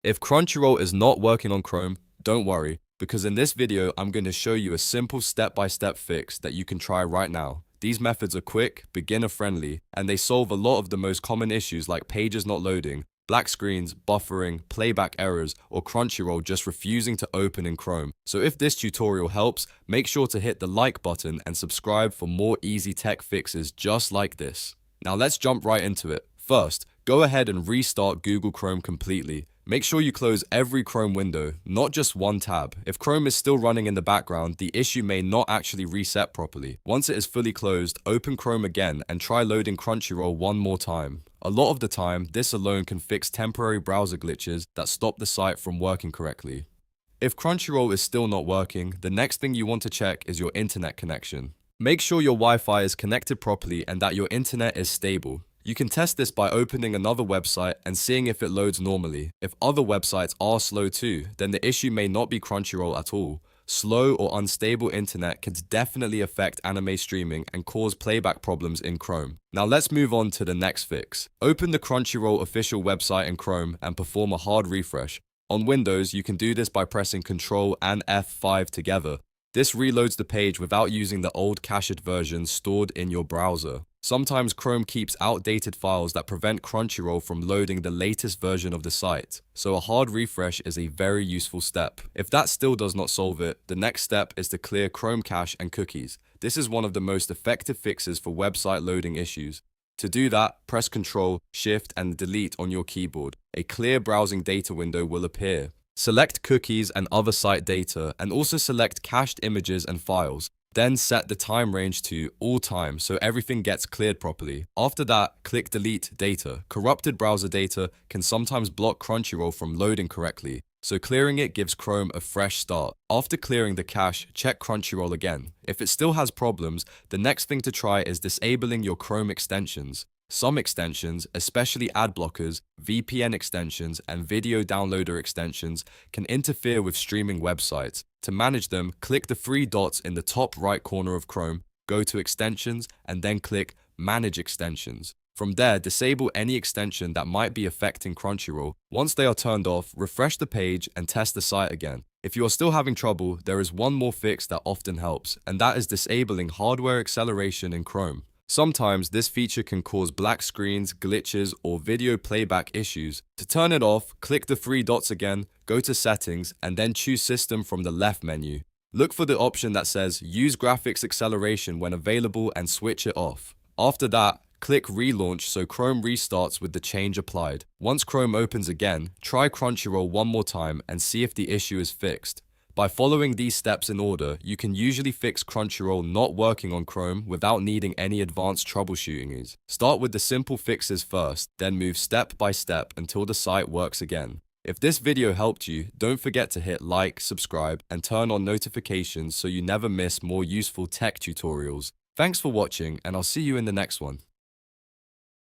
If Crunchyroll is not working on Chrome, don't worry, because in this video, I'm going to show you a simple step-by-step fix that you can try right now. These methods are quick, beginner-friendly, and they solve a lot of the most common issues like pages not loading, black screens, buffering, playback errors, or Crunchyroll just refusing to open in Chrome. So if this tutorial helps, make sure to hit the like button and subscribe for more easy tech fixes just like this. Now let's jump right into it. First, go ahead and restart Google Chrome completely. Make sure you close every Chrome window, not just one tab. If Chrome is still running in the background, the issue may not actually reset properly. Once it is fully closed, open Chrome again and try loading Crunchyroll one more time. A lot of the time, this alone can fix temporary browser glitches that stop the site from working correctly. If Crunchyroll is still not working, the next thing you want to check is your internet connection. Make sure your Wi-Fi is connected properly and that your internet is stable. You can test this by opening another website and seeing if it loads normally. If other websites are slow too, then the issue may not be Crunchyroll at all. Slow or unstable internet can definitely affect anime streaming and cause playback problems in Chrome. Now let's move on to the next fix. Open the Crunchyroll official website in Chrome and perform a hard refresh. On Windows, you can do this by pressing Ctrl and F5 together. This reloads the page without using the old cached version stored in your browser. Sometimes Chrome keeps outdated files that prevent Crunchyroll from loading the latest version of the site, so a hard refresh is a very useful step. If that still does not solve it, the next step is to clear Chrome cache and cookies. This is one of the most effective fixes for website loading issues. To do that, press Ctrl, Shift, and Delete on your keyboard. A clear browsing data window will appear. Select cookies and other site data, and also select cached images and files. Then set the time range to all time so everything gets cleared properly. After that, click Delete Data. Corrupted browser data can sometimes block Crunchyroll from loading correctly, so clearing it gives Chrome a fresh start. After clearing the cache, check Crunchyroll again. If it still has problems, the next thing to try is disabling your Chrome extensions. Some extensions, especially ad blockers, VPN extensions, and video downloader extensions, can interfere with streaming websites. To manage them, click the three dots in the top right corner of Chrome, go to Extensions, and then click Manage Extensions. From there, disable any extension that might be affecting Crunchyroll. Once they are turned off, refresh the page and test the site again. If you are still having trouble, there is one more fix that often helps, and that is disabling hardware acceleration in Chrome. Sometimes this feature can cause black screens, glitches, or video playback issues. To turn it off, click the three dots again, go to Settings, and then choose System from the left menu. Look for the option that says Use Graphics Acceleration when available and switch it off. After that, click Relaunch so Chrome restarts with the change applied. Once Chrome opens again, try Crunchyroll one more time and see if the issue is fixed. By following these steps in order, you can usually fix Crunchyroll not working on Chrome without needing any advanced troubleshooting. Start with the simple fixes first, then move step by step until the site works again. If this video helped you, don't forget to hit like, subscribe, and turn on notifications so you never miss more useful tech tutorials. Thanks for watching, and I'll see you in the next one.